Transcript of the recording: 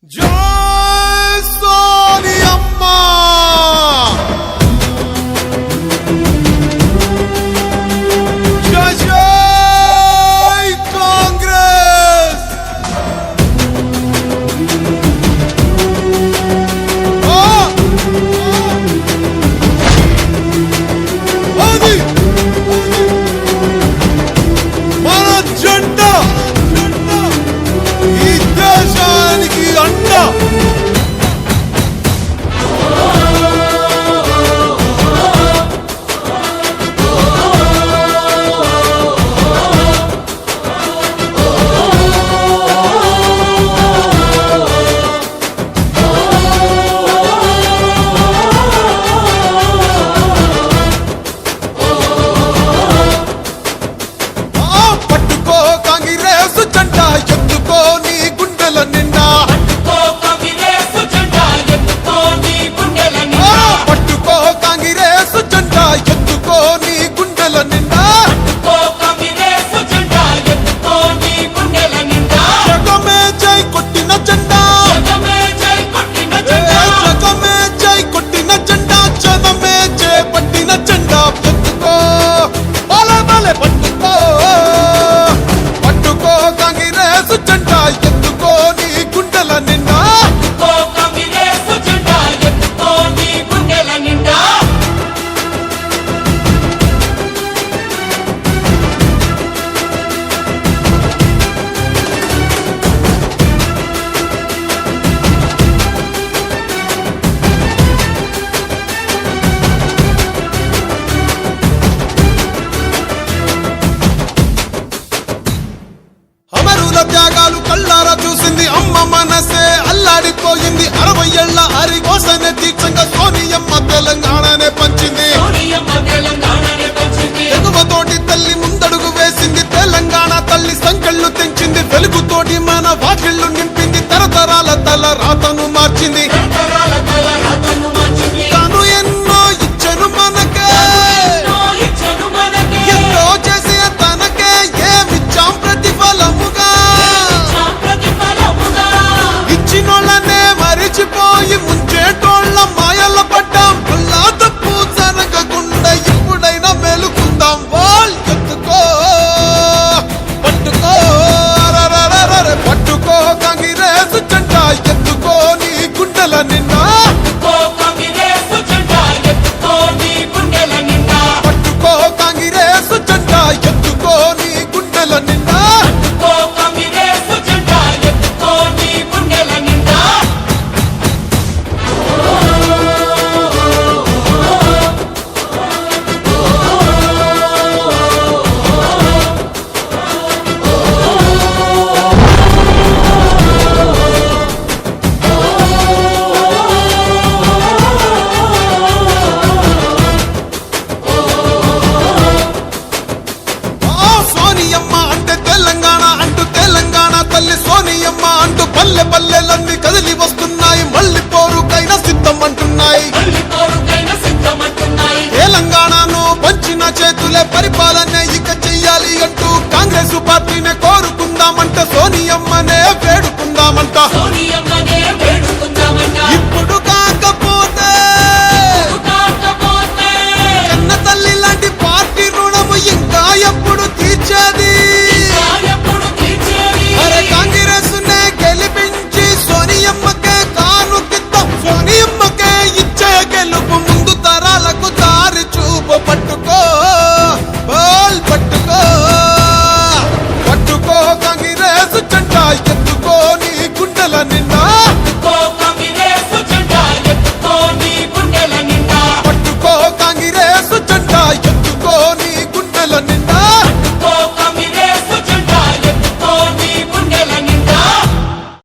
జై సోనియమ్మ జై జై కాంగ్రెస్ అది మన జెండా ఈ దేశానికి అండ పట్టుకో కాంగ్రెస్ జెండా ఎత్తుకో నీ గుండెల నిండా పట్టుకో కాంగ్రెస్ జెండా ఎత్తుకో నీ గుండెల నిండా జగమే జై కొట్టిన జెండా జగమే జై కొట్టిన జెండా జనమే జై పట్టిన జెండా ఎత్తుకో బలే బలే పట్టుకో పట్టుకో కాంగ్రెస్ జెండా ఎత్తుకో నీ గుండెల నిండా అమరుల త్యాగాలు కళ్ళారా చూసింది అమ్మ మనసే అల్లాడిపోయింది 60 ఏళ్ల అరికోసనే దీక్షంగా సోనియమ్మ తెలంగాణనే పంచింది ఎగువతోటి తల్లి ముందడుగు వేసింది తెలంగాణ తల్లి సంకెళ్ళు తెంచింది వెలుగుతోటి మన వాకిళ్ళు నింపింది తరతరాల తల రాతను మార్చింది తాను ఎన్నో ఇచ్చను మనకే ఎన్నో చేసి తనకే ఏమిచ్చాం ప్రతిఫలముగా ఇచ్చినోళ్ళనే మరిచిపోయి ముంచేటోళ్ళ మాయల పడ్డాం అల్లా తప్పు జరగకుండా ఇప్పుడైనా మేలుకుందాం వాల్ ఎత్తుకో పట్టుకో రరరరర పట్టుకో కాంగ్రెస్ జెండా ఎత్తుకో నీ గుండెల నిండా పట్టుకో కాంగ్రెస్ జెండా ఎత్తుకో నీ గుండెల నిండా సోనియమ్మ అంటే తెలంగాణ అంటూ తెలంగాణ తల్లి సోనియమ్మ అంటూ పల్లె పల్లెలన్నీ కదిలి వస్తున్నాయి మళ్ళీ పోరుకైనా సిద్ధం అంటున్నాయి తెలంగాణను పంచిన చేతులే పరిపాలనే ఇక చెయ్యాలి అంటూ కాంగ్రెస్ పార్టీనే కోరుకుందామంట సోనియమ్మనే వేడుకుందామంట ఇప్పుడు కాకపోతే కన్న తల్లి లాంటి పార్టీ రుణము ఇంకా ఎప్పుడు తీర్చేది అరే కాంగ్రెస్ నే గెలిపించి సోనియమ్మకే కానుకిద్దాం సోనియమ్మకే ఇచ్చే గెలుపు ముందు తరాలకు దారి చూపు పట్టుకో బాల్ పట్టుకో పట్టుకో కాంగ్రెస్ జెండా ఎత్తుకో నీ గుండెల నిండా